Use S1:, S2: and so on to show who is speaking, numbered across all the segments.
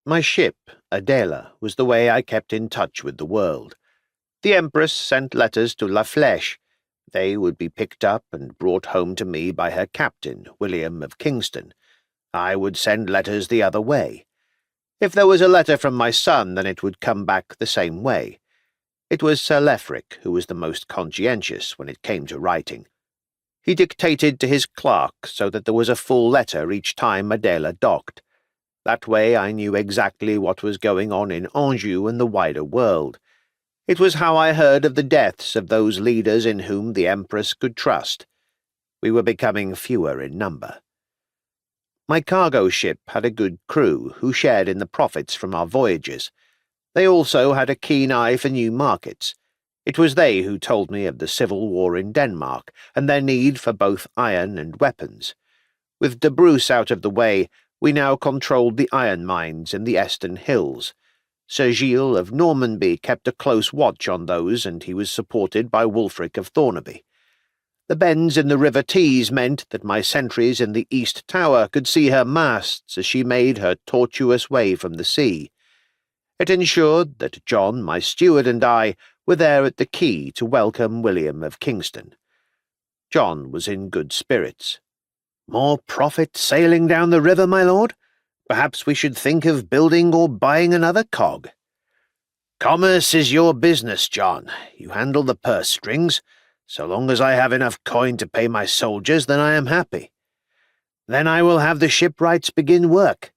S1: My ship, Adela, was the way I kept in touch with the world. The Empress sent letters to La Flèche. They would be picked up and brought home to me by her captain, William of Kingston. I would send letters the other way. If there was a letter from my son, then it would come back the same way. It was Sir Lefric who was the most conscientious when it came to writing. He dictated to his clerk so that there was a full letter each time Adela docked. That way I knew exactly what was going on in Anjou and the wider world. It was how I heard of the deaths of those leaders in whom the Empress could trust. We were becoming fewer in number. My cargo ship had a good crew who shared in the profits from our voyages. They also had a keen eye for new markets. It was they who told me of the civil war in Denmark and their need for both iron and weapons. With de Bruce out of the way, we now controlled the iron mines in the Eston Hills. Sir Gilles of Normandy kept a close watch on those, and he was supported by Wulfric of Thornaby. The bends in the River Tees meant that my sentries in the East Tower could see her masts as she made her tortuous way from the sea. It ensured that John, my steward, and I were there at the quay to welcome William of Kingston. John was in good spirits. "More profit sailing down the river, my lord? Perhaps we should think of building or buying another cog." "Commerce is your business, John. You handle the purse strings. So long as I have enough coin to pay my soldiers, then I am happy. Then I will have the shipwrights begin work."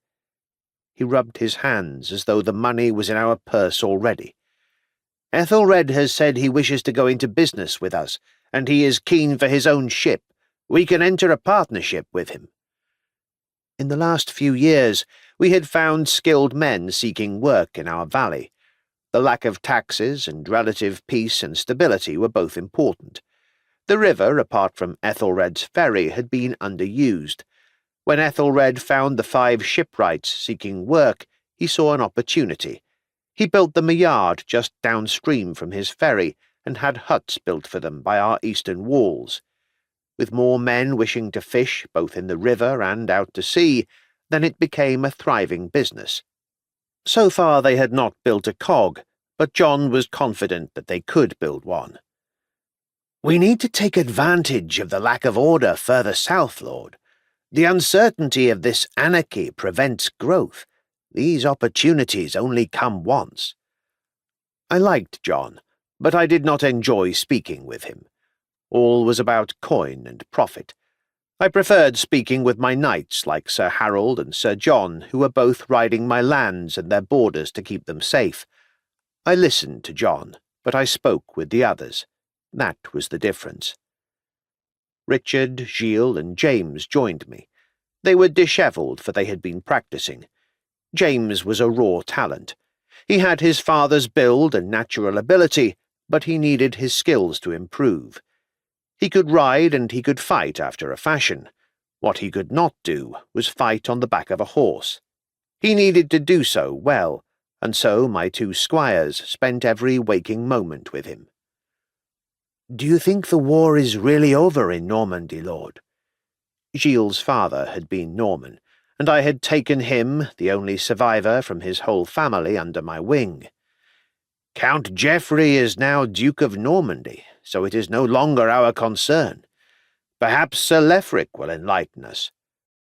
S1: He rubbed his hands as though the money was in our purse already. "Ethelred has said he wishes to go into business with us, and he is keen for his own ship. We can enter a partnership with him." In the last few years, we had found skilled men seeking work in our valley. The lack of taxes and relative peace and stability were both important. The river, apart from Ethelred's ferry, had been underused. When Ethelred found the 5 shipwrights seeking work, he saw an opportunity. He built them a yard just downstream from his ferry, and had huts built for them by our eastern walls. With more men wishing to fish both in the river and out to sea, then it became a thriving business. So far they had not built a cog, but John was confident that they could build one. "We need to take advantage of the lack of order further south, Lord. The uncertainty of this anarchy prevents growth. These opportunities only come once." I liked John, but I did not enjoy speaking with him. All was about coin and profit. I preferred speaking with my knights like Sir Harold and Sir John, who were both riding my lands and their borders to keep them safe. I listened to John, but I spoke with the others. That was the difference. Richard, Gilles, and James joined me. They were dishevelled, for they had been practising. James was a raw talent. He had his father's build and natural ability, but he needed his skills to improve. He could ride and he could fight after a fashion. What he could not do was fight on the back of a horse. He needed to do so well, and so my 2 squires spent every waking moment with him. "Do you think the war is really over in Normandy, Lord?" Gilles' father had been Norman, and I had taken him, the only survivor from his whole family, under my wing. "Count Geoffrey is now Duke of Normandy, so it is no longer our concern. Perhaps Sir Lefric will enlighten us.